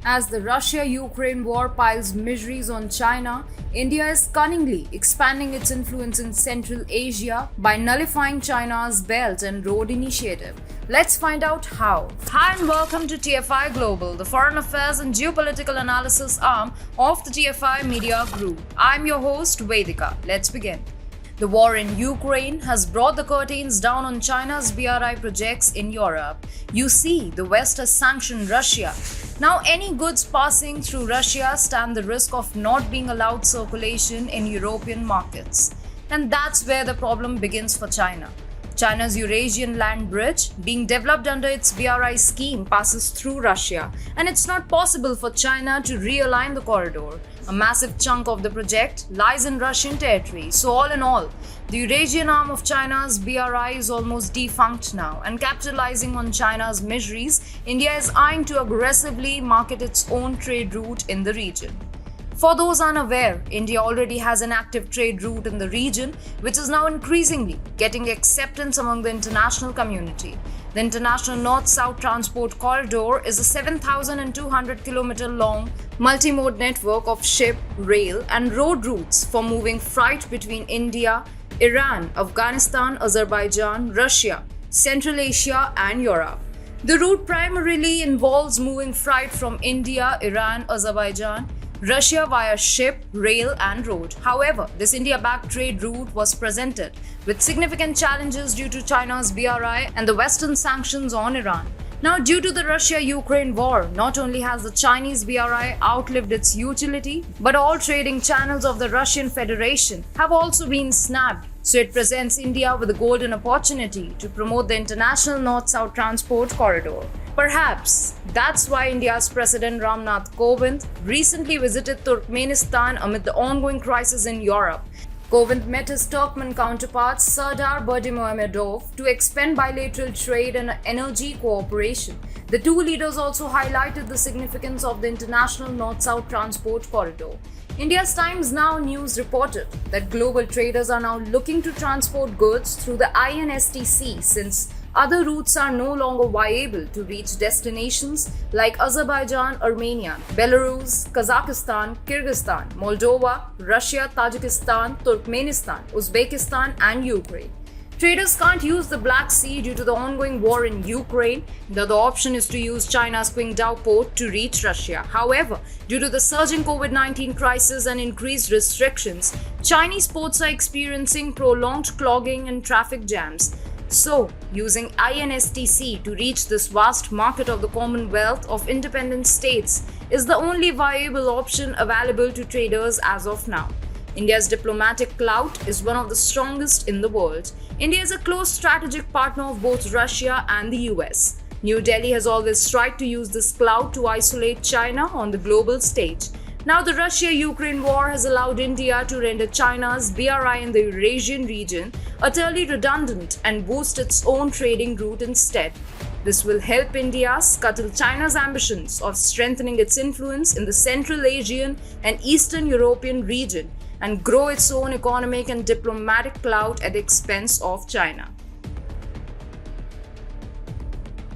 As the Russia-Ukraine war piles miseries on China, India is cunningly expanding its influence in Central Asia by nullifying China's Belt and Road Initiative. Let's find out how. Hi and welcome to TFI Global, the foreign affairs and geopolitical analysis arm of the TFI Media Group. I'm your host, Vedika. Let's begin. The war in Ukraine has brought the curtains down on China's BRI projects in Europe. You see, the West has sanctioned Russia. Now, any goods passing through Russia stand the risk of not being allowed circulation in European markets. And that's where the problem begins for China. China's Eurasian land bridge, being developed under its BRI scheme, passes through Russia, and it's not possible for China to realign the corridor. A massive chunk of the project lies in Russian territory. So all in all, the Eurasian arm of China's BRI is almost defunct now, and capitalizing on China's miseries, India is eyeing to aggressively market its own trade route in the region. For those unaware, India already has an active trade route in the region, which is now increasingly getting acceptance among the international community. The International North-South Transport Corridor is a 7,200-kilometer long multi-mode network of ship, rail, and road routes for moving freight between India, Iran, Afghanistan, Azerbaijan, Russia, Central Asia, and Europe. The route primarily involves moving freight from India, Iran, Azerbaijan, Russia via ship, rail, and road. However, this India-backed trade route was presented with significant challenges due to China's BRI and the Western sanctions on Iran. Now, due to the Russia-Ukraine war, not only has the Chinese BRI outlived its utility, but all trading channels of the Russian Federation have also been snapped. So it presents India with a golden opportunity to promote the international North-South transport corridor. Perhaps that's why India's President Ramnath Kovind recently visited Turkmenistan amid the ongoing crisis in Europe. Kovind met his Turkmen counterpart Sardar Berdimuhamedov to expand bilateral trade and energy cooperation. The two leaders also highlighted the significance of the international North-South transport corridor. India's Times Now news reported that global traders are now looking to transport goods through the INSTC since other routes are no longer viable to reach destinations like Azerbaijan, Armenia, Belarus, Kazakhstan, Kyrgyzstan, Moldova, Russia, Tajikistan, Turkmenistan, Uzbekistan, and Ukraine. Traders can't use the Black Sea due to the ongoing war in Ukraine. The other option is to use China's Qingdao port to reach Russia. However, due to the surging COVID-19 crisis and increased restrictions, Chinese ports are experiencing prolonged clogging and traffic jams. So, using INSTC to reach this vast market of the Commonwealth of Independent States is the only viable option available to traders as of now. India's diplomatic clout is one of the strongest in the world. India is a close strategic partner of both Russia and the US. New Delhi has always tried to use this clout to isolate China on the global stage. Now, the Russia-Ukraine war has allowed India to render China's BRI in the Eurasian region utterly redundant and boost its own trading route instead. This will help India scuttle China's ambitions of strengthening its influence in the Central Asian and Eastern European region and grow its own economic and diplomatic clout at the expense of China.